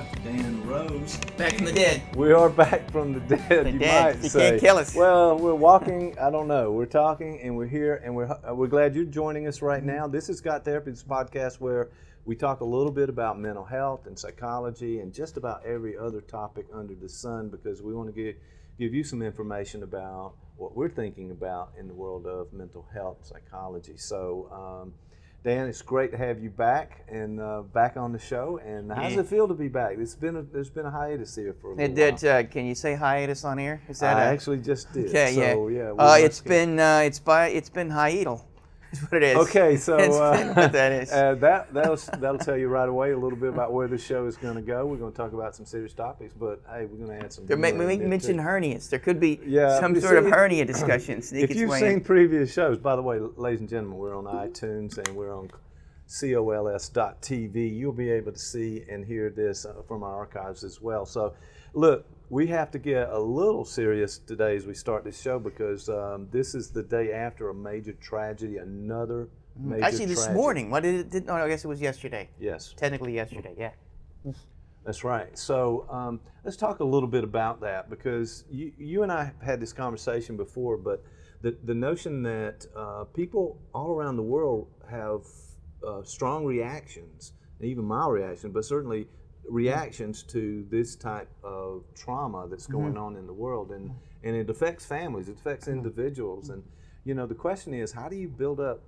Dr. Dan Rose. Back from the dead. We are back from the dead, The you dead. might You say. can't kill us. Well, we're walking, I don't know. We're talking and we're here and we're glad you're joining us right now. This is Got Therapy, this podcast where we talk a little bit about mental health and psychology and just about every other topic under the sun because we want to give you some information about what we're thinking about in the world of mental health psychology. So, Dan, it's great to have you back and back on the show. And how does it feel to be back? There's been a hiatus here for a little while. Can you say hiatus on air? Is I actually just did. Okay, so, yeah. It's been hiatal. That's what it is. Okay, so what that is. That'll tell you right away a little bit about where the show is going to go. We're going to talk about some serious topics, but hey, we're going to add some. We mentioned hernias. There could be some sort of hernia discussion. If you've seen previous shows, by the way, ladies and gentlemen, we're on iTunes and we're on cols.tv. You'll be able to see and hear this from our archives as well. So, look, we have to get a little serious today as we start this show because this is the day after a major tragedy, another major Actually, this tragedy. morning. What did it? I guess it was yesterday. Yes. Technically yesterday, yeah. That's right. So let's talk a little bit about that because you and I have had this conversation before, but the notion that people all around the world have strong reactions, and even mild reactions, but certainly reactions to this type of trauma that's going on in the world, and it affects families, it affects individuals, and the question is, how do you build up?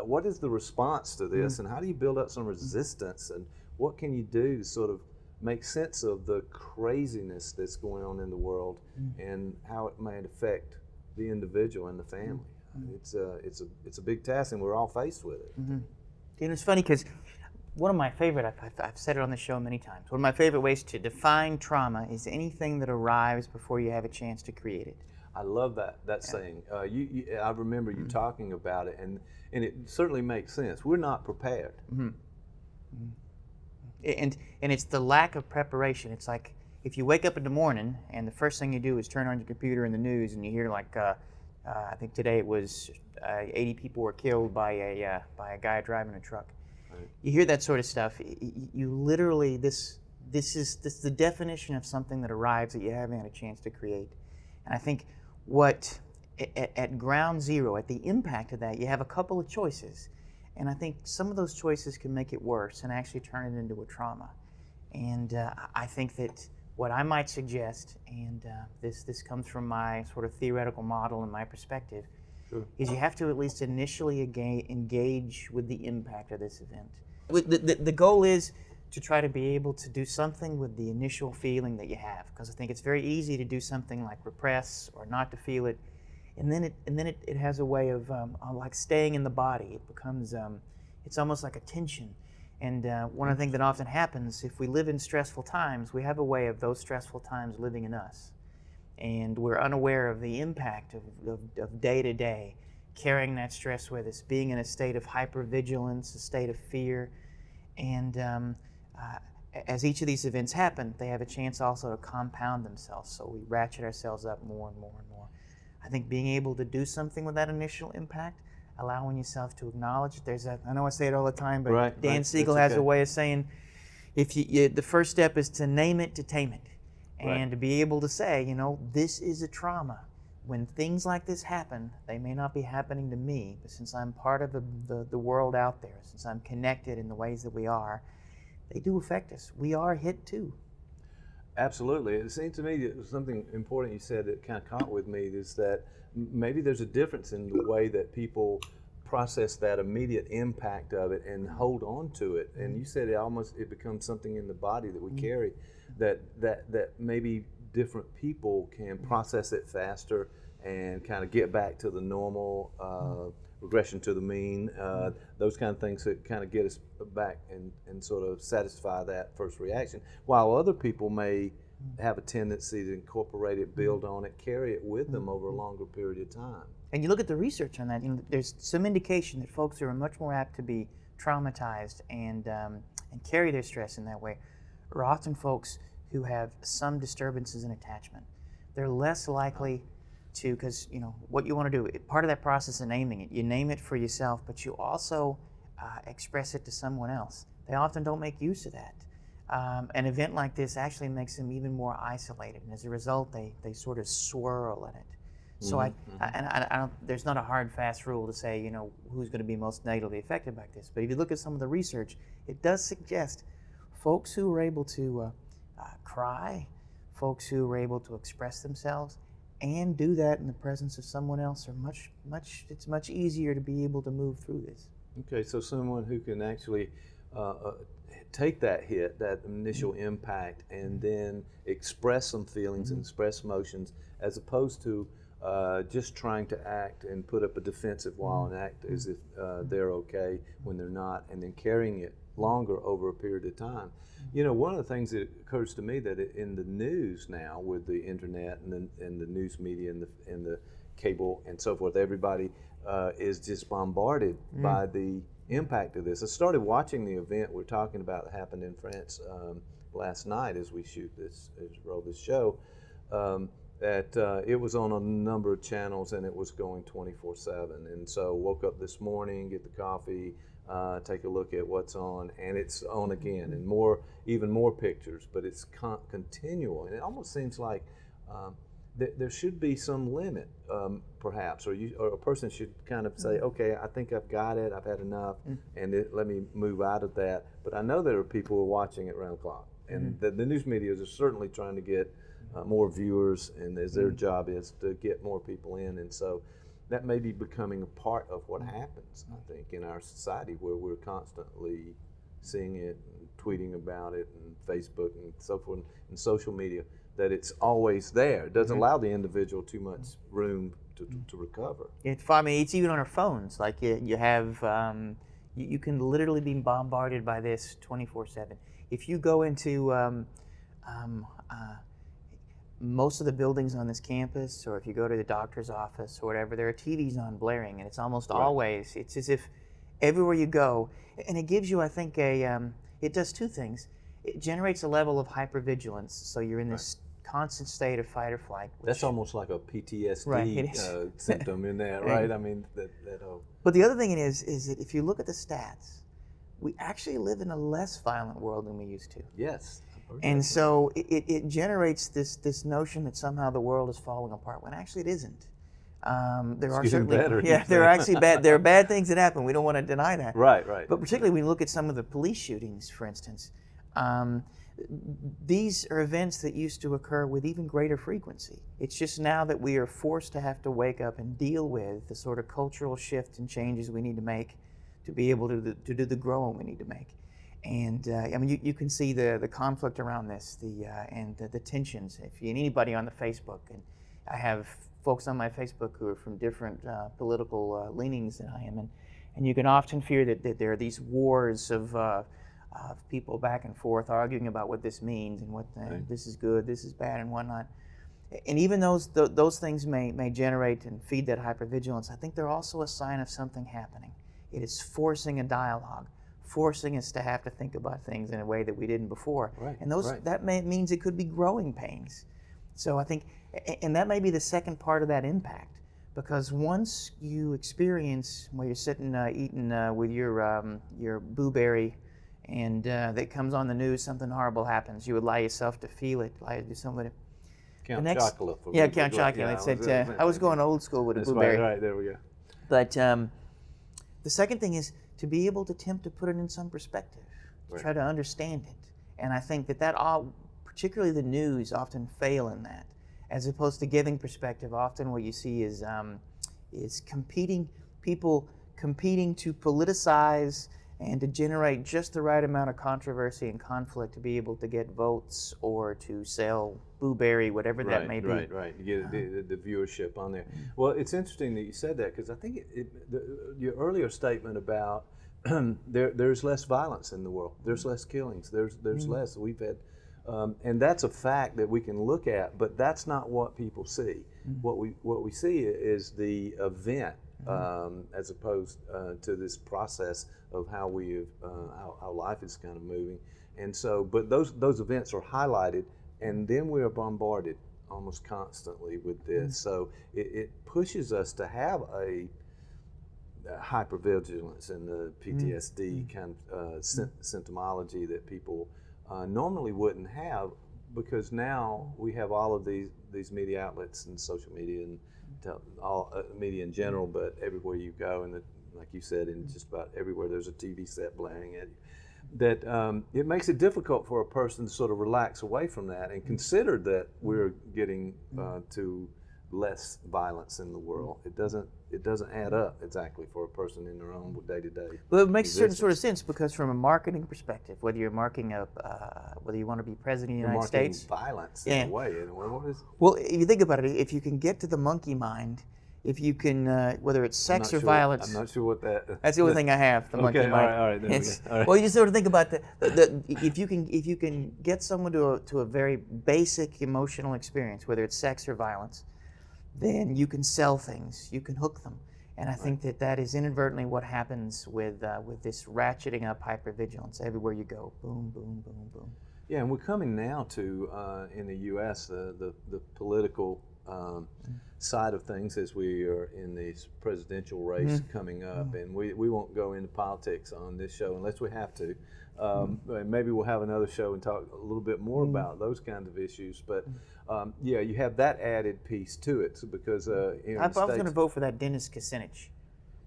What is the response to this, and how do you build up some resistance, and what can you do to sort of make sense of the craziness that's going on in the world, and how it might affect the individual and the family? It's a big task, and we're all faced with it. It's funny because one of my favorite, I've said it on the show many times, one of my favorite ways to define trauma is anything that arrives before you have a chance to create it. I love that saying. I remember you talking about it, and it certainly makes sense. We're not prepared. And it's the lack of preparation. It's like if you wake up in the morning and the first thing you do is turn on your computer and the news and you hear like, I think today it was 80 people were killed by a guy driving a truck. Right. You hear that sort of stuff. You literally, this is the definition of something that arrives that you haven't had a chance to create. And I think what at ground zero, at the impact of that, you have a couple of choices. And I think some of those choices can make it worse and actually turn it into a trauma. And I think that what I might suggest, and this comes from my sort of theoretical model and my perspective, is you have to at least initially engage with the impact of this event. The goal is to try to be able to do something with the initial feeling that you have, because I think it's very easy to do something like repress or not to feel it, and then it has a way of like staying in the body. It becomes it's almost like a tension. And one of the things that often happens, if we live in stressful times, we have a way of those stressful times living in us. And we're unaware of the impact of day to day, carrying that stress with us, being in a state of hypervigilance, a state of fear. And as each of these events happen, they have a chance also to compound themselves. So we ratchet ourselves up more and more and more. I think being able to do something with that initial impact, allowing yourself to acknowledge it. I know I say it all the time, but Dan Siegel has a way of saying, if the first step is to name it, to tame it. And to be able to say, this is a trauma. When things like this happen, they may not be happening to me, but since I'm part of the world out there, since I'm connected in the ways that we are, they do affect us. We are hit too. Absolutely. It seems to me that something important you said that kind of caught with me is that maybe there's a difference in the way that people process that immediate impact of it and hold on to it. And you said it becomes something in the body that we carry, that maybe different people can process it faster and kind of get back to the normal regression to the mean, those kind of things that kind of get us back and sort of satisfy that first reaction, while other people may have a tendency to incorporate it, build on it, carry it with them over a longer period of time. And you look at the research on that, there's some indication that folks who are much more apt to be traumatized and carry their stress in that way are often folks who have some disturbances in attachment. They're less likely to, because what you want to do, part of that process of naming it, you name it for yourself, but you also express it to someone else. They often don't make use of that. an event like this actually makes them even more isolated, and as a result, they sort of swirl in it. So I don't. There's not a hard, fast rule to say, you know, who's going to be most negatively affected by this. But if you look at some of the research, it does suggest folks who are able to cry, folks who are able to express themselves, and do that in the presence of someone else are it's much easier to be able to move through this. Okay, so someone who can actually take that hit, that initial impact, and then express some feelings and express emotions, as opposed to just trying to act and put up a defensive wall and act as if they're okay when they're not, and then carrying it longer over a period of time. You know, one of the things that occurs to me that in the news now, with the internet and the news media and the cable and so forth, everybody is just bombarded by the impact of this. I started watching the event we're talking about that happened in France last night as we roll this show. It was on a number of channels and it was going 24/7. And so woke up this morning, get the coffee, take a look at what's on, and it's on again, and even more pictures, but it's continual. And it almost seems like there should be some limit, perhaps, or a person should kind of say, okay, I think I've got it, I've had enough, and let me move out of that. But I know there are people who are watching it around the clock, and the news media is certainly trying to get more viewers, and as their job is to get more people in, and so that may be becoming a part of what happens, I think, in our society, where we're constantly seeing it and tweeting about it and Facebook and so forth and social media, that it's always there. It doesn't allow the individual too much room to recover. I mean, it's even on our phones. Like you have, you can literally be bombarded by this 24/7. If you go into most of the buildings on this campus, or if you go to the doctor's office or whatever, there are TVs on blaring, and it's almost always, it's as if everywhere you go, and it gives you, I think, it does two things. It generates a level of hypervigilance, so you're in this constant state of fight or flight. That's almost like a PTSD symptom in that, right? I mean, that whole... But the other thing it is that if you look at the stats, we actually live in a less violent world than we used to. Yes. And so it generates this notion that somehow the world is falling apart, when actually it isn't. There are certainly better, there are actually there are bad things that happen. We don't want to deny that. Right. But particularly when you look at some of the police shootings, for instance, these are events that used to occur with even greater frequency. It's just now that we are forced to have to wake up and deal with the sort of cultural shift and changes we need to make to be able to do the growing we need to make. And I mean, you can see the conflict around this, and the tensions. If anybody on the Facebook, and I have folks on my Facebook who are from different political leanings than I am, and you can often fear that there are these wars of people back and forth arguing about what this means and what this is good, this is bad, and whatnot. And even those things may generate and feed that hypervigilance. I think they're also a sign of something happening. It is forcing a dialogue, forcing us to have to think about things in a way that we didn't before. Right, and that means it could be growing pains. So I think, and that may be the second part of that impact, because once you experience where you're sitting eating with your blueberry, and that comes on the news, something horrible happens, you allow yourself to feel it, allow you to do something. Count Chocula. Yeah, Count Chocula. I was going old school with a blueberry. Right, there we go. But the second thing is to be able to attempt to put it in some perspective, to try to understand it. And I think that all, particularly the news, often fail in that. As opposed to giving perspective, often what you see is people competing to politicize and to generate just the right amount of controversy and conflict to be able to get votes or to sell blueberry, whatever that may be. Right. You get the viewership on there. Well, it's interesting that you said that, because I think your earlier statement about there's less violence in the world, there's less killings, there's less. We've had, and that's a fact that we can look at, but that's not what people see. What we see is the event. As opposed to this process of how how life is kind of moving, and so, but those events are highlighted, and then we are bombarded almost constantly with this. So it pushes us to have a hypervigilance and the PTSD kind of symptomology that people normally wouldn't have, because now we have all of these media outlets and social media and all media in general, but everywhere you go, and like you said, in just about everywhere there's a TV set blaring at you, that it makes it difficult for a person to sort of relax away from that and consider that we're getting to less violence in the world. It doesn't add up exactly for a person in their own day-to-day. Well, it makes a certain sort of sense, because from a marketing perspective, whether you're marketing whether you want to be president of the United States, violence in a way. What is? Well, if you think about it, if you can get to the monkey mind, if you can, whether it's sex or violence. I'm not sure what that. That's the only thing I have. The monkey mind. All right. There we go. All right. Well, you sort of think about if you can get someone to a very basic emotional experience, whether it's sex or violence, then you can sell things, you can hook them. And I think that is inadvertently what happens with this ratcheting up hypervigilance. Everywhere you go, boom, boom, boom, boom. Yeah, and we're coming now to, in the U.S., the political side of things, as we are in this presidential race coming up. And we won't go into politics on this show unless we have to. Maybe we'll have another show and talk a little bit more about those kinds of issues. But yeah, you have that added piece to it, because I was going to vote for that Dennis Kucinich.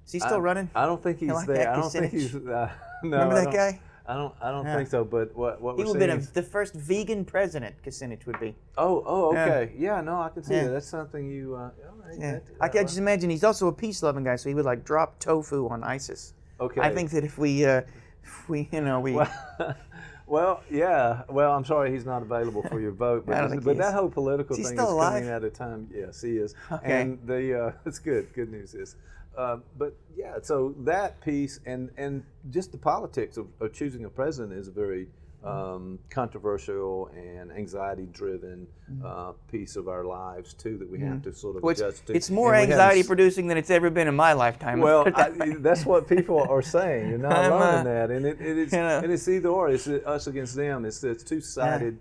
Is he still running? I don't think he's there. I don't think he's. No, remember that guy? I don't think so. But what he we're would saying have been the first vegan president. Kucinich would be. Oh, okay. Yeah, no, I can see that. That's something you. All right. Yeah. I can just imagine he's also a peace-loving guy, so he would like drop tofu on ISIS. Okay. I think that if we Well, yeah. Well, I'm sorry he's not available for your vote, but that whole political thing is coming at a time. Yes, he is. Okay. And it's good. Good news is, but yeah. So that piece and just the politics of choosing a president is a very controversial and anxiety-driven piece of our lives too, that we have to sort of adjust to. It's more anxiety-producing than it's ever been in my lifetime. Well, that's what people are saying. You're not alone in that, and it's either or. It's us against them. It's two-sided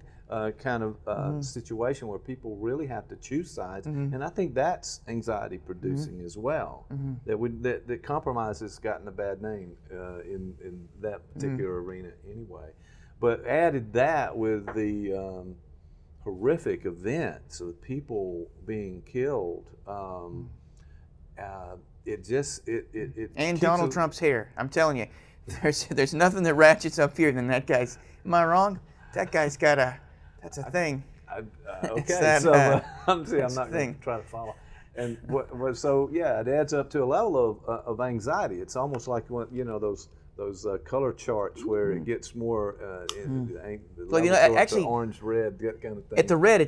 kind of situation where people really have to choose sides, and I think that's anxiety-producing as well. That compromise has gotten a bad name in that particular arena anyway. But added that with the horrific events of people being killed, and Donald Trump's hair. I'm telling you, there's nothing that ratchets up here than that guy's. Am I wrong? That guy's got that's a thing. Okay, so I'm not going to try to follow. And so yeah, it adds up to a level of anxiety. It's almost like those color charts where it gets more actually orange, red, that kind of thing. At the red,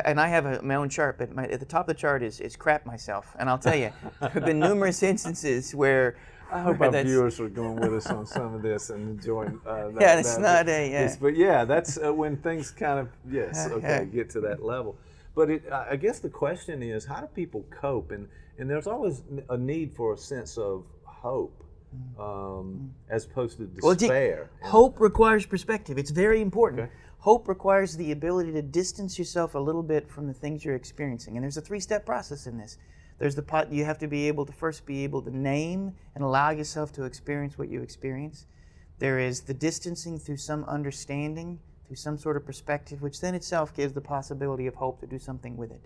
and I have my own chart, but at the top of the chart is crap myself. And I'll tell you, there have been numerous instances where I hope our viewers are going with us on some of this and enjoying but yeah, that's when things kind of get to that level. But I guess the question is, how do people cope? And there's always a need for a sense of hope. As opposed to despair. Hope requires perspective. It's very important. Okay. Hope requires the ability to distance yourself a little bit from the things you're experiencing. And there's a 3-step process in this. There's the part you have to be able to first be able to name and allow yourself to experience what you experience. There is the distancing through some understanding, through some sort of perspective, which then itself gives the possibility of hope to do something with it.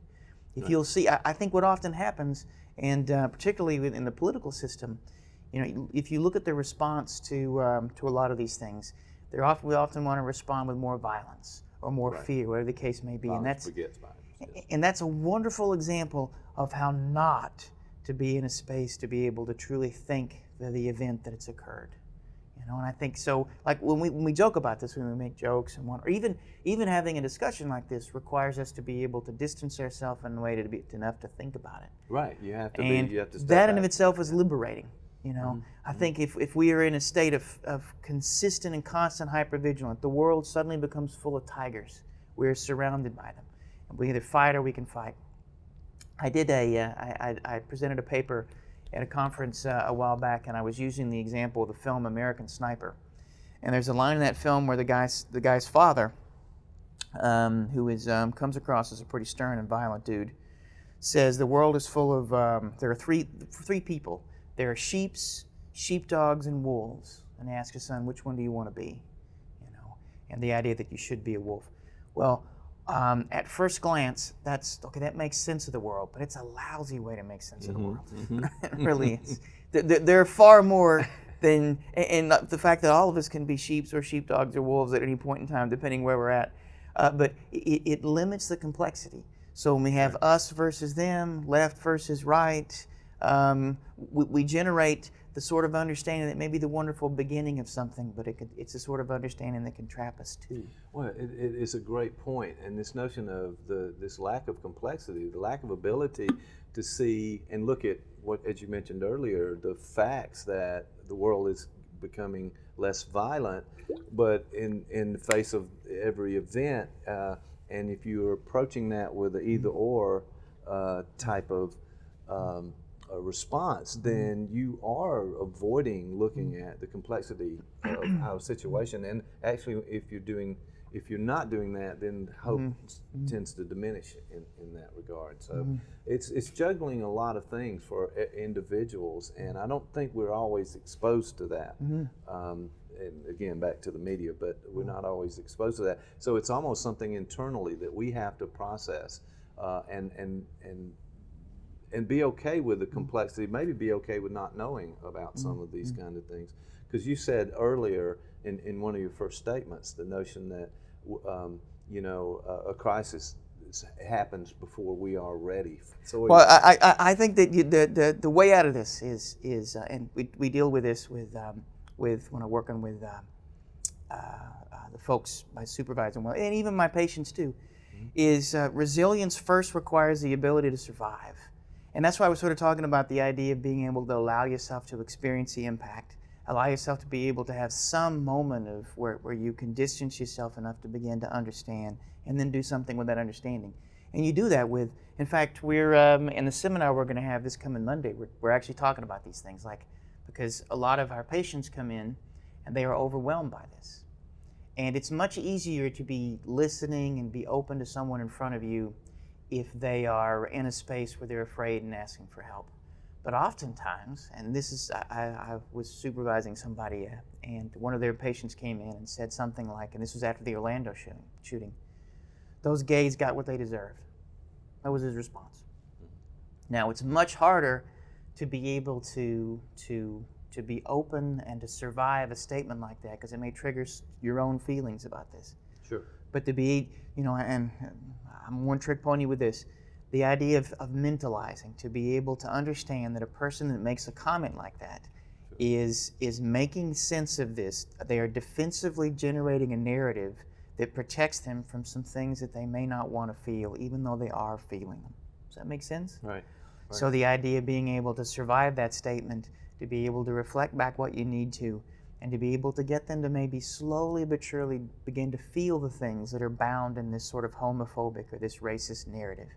If you'll see, I think what often happens, and particularly in the political system, if you look at the response to a lot of these things, we often want to respond with more violence or more fear, whatever the case may be, and that's a wonderful example of how not to be in a space to be able to truly think the event that it's occurred. And I think so. Like when we joke about this, when we make jokes or even having a discussion like this requires us to be able to distance ourselves in a way to be enough to think about it. Right. You have to step that back. In of itself is liberating. I think if we are in a state of consistent and constant hypervigilance, the world suddenly becomes full of tigers. We're surrounded by them. And we either fight or we can fight. I presented a paper at a conference a while back, and I was using the example of the film American Sniper. And there's a line in that film where the guy's father, who comes across as a pretty stern and violent dude, says the world is full of there are three people. There are sheepdogs, and wolves. And he asks his son, which one do you want to be? and the idea that you should be a wolf. Well, at first glance, that's okay. That makes sense of the world, but it's a lousy way to make sense of the world. It really is. There are far more than, and the fact that all of us can be sheeps or sheepdogs or wolves at any point in time, depending where we're at. But it limits the complexity. So when we have us versus them, left versus right, we generate the sort of understanding that may be the wonderful beginning of something, but it's a sort of understanding that can trap us too. Well, it is a great point, and this notion of this lack of complexity, the lack of ability to see and look at what, as you mentioned earlier, the facts that the world is becoming less violent, but in the face of every event, and if you're approaching that with an either or type of a response, then you are avoiding looking at the complexity of our situation. And actually, if you're not doing that, then hope tends to diminish in that regard. So it's juggling a lot of things for individuals, and I don't think we're always exposed to that. And again, back to the media, but we're not always exposed to that. So it's almost something internally that we have to process and be okay with the complexity, maybe be okay with not knowing about some of these kind of things. Because you said earlier in one of your first statements, the notion that a crisis happens before we are ready. So well, I think that the way out of this is and we deal with this with when I'm working with the folks, my supervisor, and even my patients too, is resilience first requires the ability to survive. And that's why we're sort of talking about the idea of being able to allow yourself to experience the impact, allow yourself to be able to have some moment of where you can distance yourself enough to begin to understand and then do something with that understanding. And you do that with, in fact, we're in the seminar we're going to have this coming Monday, we're actually talking about these things, because a lot of our patients come in and they are overwhelmed by this. And it's much easier to be listening and be open to someone in front of you if they are in a space where they're afraid and asking for help. But oftentimes, and this is, I was supervising somebody and one of their patients came in and said something like, and this was after the Orlando shooting, those gays got what they deserved. That was his response. Now, it's much harder to be able to be open and to survive a statement like that because it may trigger your own feelings about this. Sure. But to be, and I'm one trick pony with this, the idea of mentalizing, to be able to understand that a person that makes a comment like that is making sense of this. They are defensively generating a narrative that protects them from some things that they may not want to feel, even though they are feeling them. Does that make sense? Right. So the idea of being able to survive that statement, to be able to reflect back what you need to, and to be able to get them to maybe slowly but surely begin to feel the things that are bound in this sort of homophobic or this racist narrative.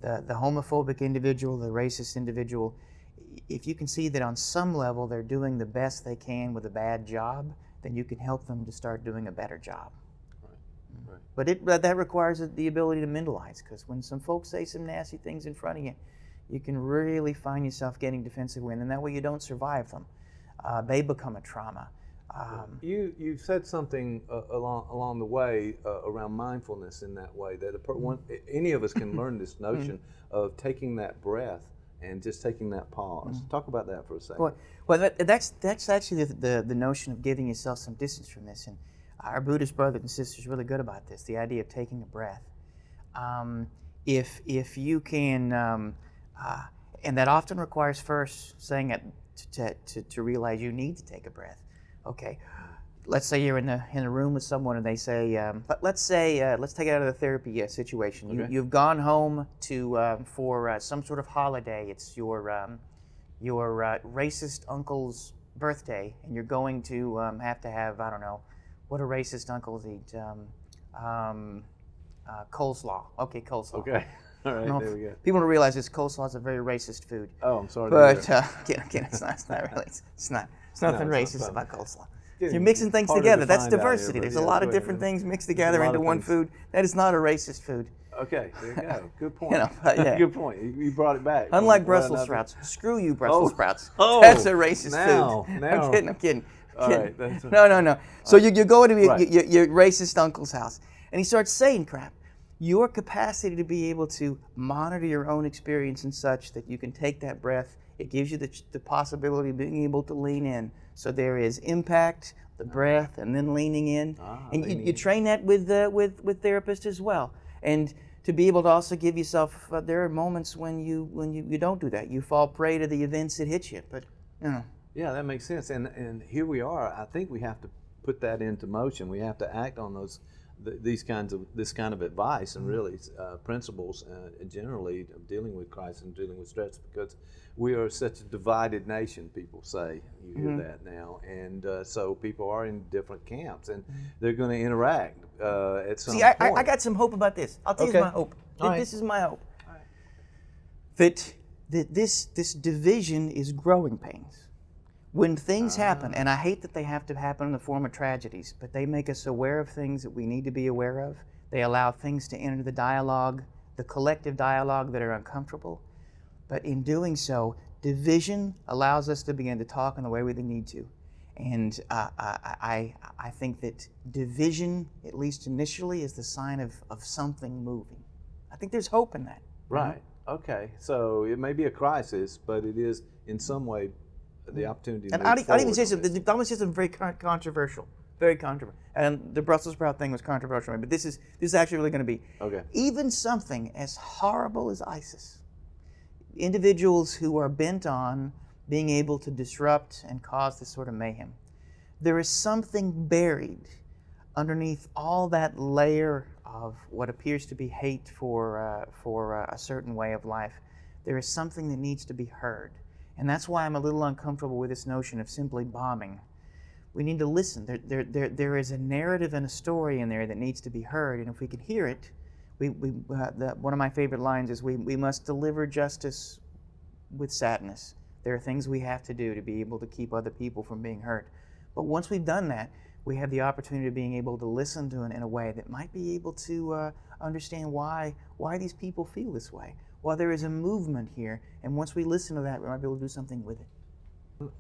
The homophobic individual, the racist individual, if you can see that on some level they're doing the best they can with a bad job, then you can help them to start doing a better job. Right. But that requires the ability to mentalize, because when some folks say some nasty things in front of you, you can really find yourself getting defensive with them, and that way you don't survive them. They become a trauma. You said something along the way around mindfulness in that way, that any of us can learn this notion of taking that breath and just taking that pause. Talk about that for a second. Well, that's actually the notion of giving yourself some distance from this. And our Buddhist brothers and sisters are really good about this, the idea of taking a breath. If you can, and that often requires first saying it to realize you need to take a breath. Okay, let's say you're in a room with someone and they say, let's take it out of the therapy situation. Okay. You've gone home for some sort of holiday. It's your racist uncle's birthday, and you're going to have to have, I don't know, what do racist uncles eat? Coleslaw. Okay, coleslaw. Okay. All right, there we go. People don't realize this coleslaw is a very racist food. Oh, I'm sorry. But again, it's not really. It's nothing racist about coleslaw. You're mixing things together. That's diversity. There's a lot of different things mixed together into one food. That is not a racist food. Okay, there you go. Good point. Yeah. Good point. You brought it back. Unlike Brussels sprouts. Screw you, Brussels sprouts. Oh, That's a racist food. Now. I'm kidding. All right. That's No. So you go to Right. your racist uncle's house, and he starts saying crap. Your capacity to be able to monitor your own experience and such that you can take that breath, it gives you the possibility of being able to lean in. So there is impact, the breath, and then leaning in. And you train that with therapists as well. And to be able to also give yourself, there are moments when you don't do that. You fall prey to the events that hit you. But Yeah, that makes sense. And here we are. I think we have to put that into motion. We have to act on this kind of advice and really principles generally of dealing with crisis and dealing with stress, because we are such a divided nation. People say, you hear that now, and so people are in different camps, and they're going to interact at some point. I got some hope about this. I'll tell you my hope. This is my hope. All right. That this division is growing pains. When things happen, and I hate that they have to happen in the form of tragedies, but they make us aware of things that we need to be aware of. They allow things to enter the dialogue, the collective dialogue that are uncomfortable. But in doing so, division allows us to begin to talk in the way we need to. And I think that division, at least initially, is the sign of something moving. I think there's hope in that. Right. Okay. So it may be a crisis, but it is in some way the opportunity to and move I'll even say forward something. The Dharma system is very controversial. Very controversial. And the Brussels sprout thing was controversial, but this is actually really going to be. Okay. Even something as horrible as ISIS, individuals who are bent on being able to disrupt and cause this sort of mayhem, there is something buried underneath all that layer of what appears to be hate for a certain way of life. There is something that needs to be heard. And that's why I'm a little uncomfortable with this notion of simply bombing. We need to listen. There is a narrative and a story in there that needs to be heard, and if we can hear it, one of my favorite lines is, we must deliver justice with sadness. There are things we have to do to be able to keep other people from being hurt. But once we've done that, we have the opportunity of being able to listen to it in a way that might be able to understand why these people feel this way. Well, there is a movement here, and once we listen to that, we might be able to do something with it.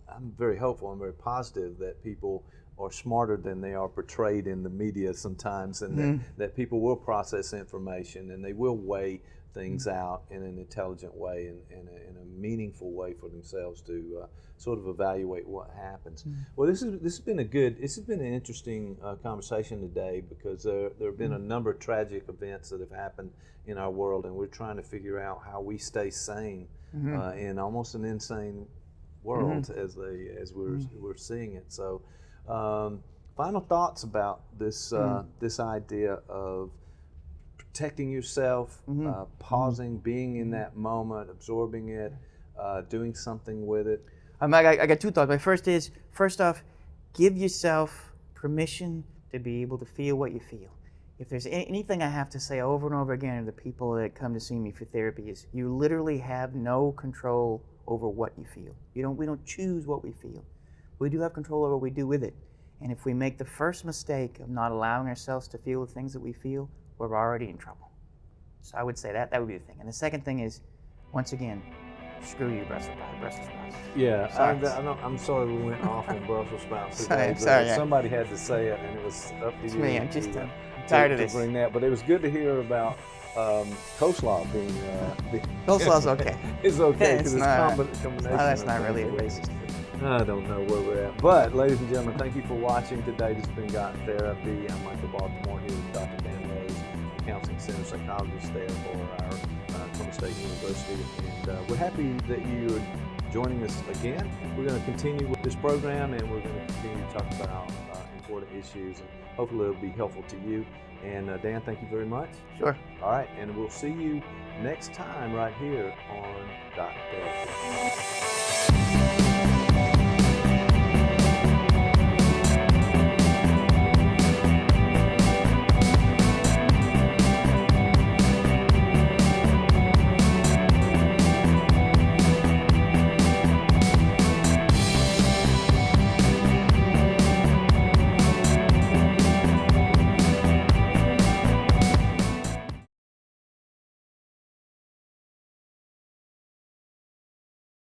I'm very hopeful. I'm very positive that people are smarter than they are portrayed in the media sometimes, and that people will process information and they will weigh things out in an intelligent way and in a meaningful way for themselves to sort of evaluate what happens. Well, this has been an interesting conversation today, because there have been a number of tragic events that have happened in our world, and we're trying to figure out how we stay sane in almost an insane world as we're seeing it. So, final thoughts about this this idea of protecting yourself, pausing, being in that moment, absorbing it, doing something with it. I got two thoughts. First off, give yourself permission to be able to feel what you feel. If there's anything I have to say over and over again to the people that come to see me for therapy, is you literally have no control over what you feel. We don't choose what we feel. We do have control over what we do with it. And if we make the first mistake of not allowing ourselves to feel the things that we feel, we're already in trouble. So I would say that would be the thing. And the second thing is, once again, screw you, Brussels sprouts. Yeah, I'm sorry we went off on Brussels sprouts today. Sorry, somebody had to say it, and it was up to you. It's me. I'm just tired of this. To bring that, but it was good to hear about coleslaw being. Coleslaw's okay. It's okay because it's combination. That's not really a racist. I don't know where we're at. But, ladies and gentlemen, thank you for watching today. This has been Got Therapy. I'm Michael Baltimore here with Dr. Dan Rose, the Counseling Center psychologist there for our Columbia State University. And we're happy that you are joining us again. We're going to continue with this program, and we're going to continue to talk about important issues, and hopefully it'll be helpful to you. And Dan, thank you very much. Sure. All right, and we'll see you next time right here on Got Therapy.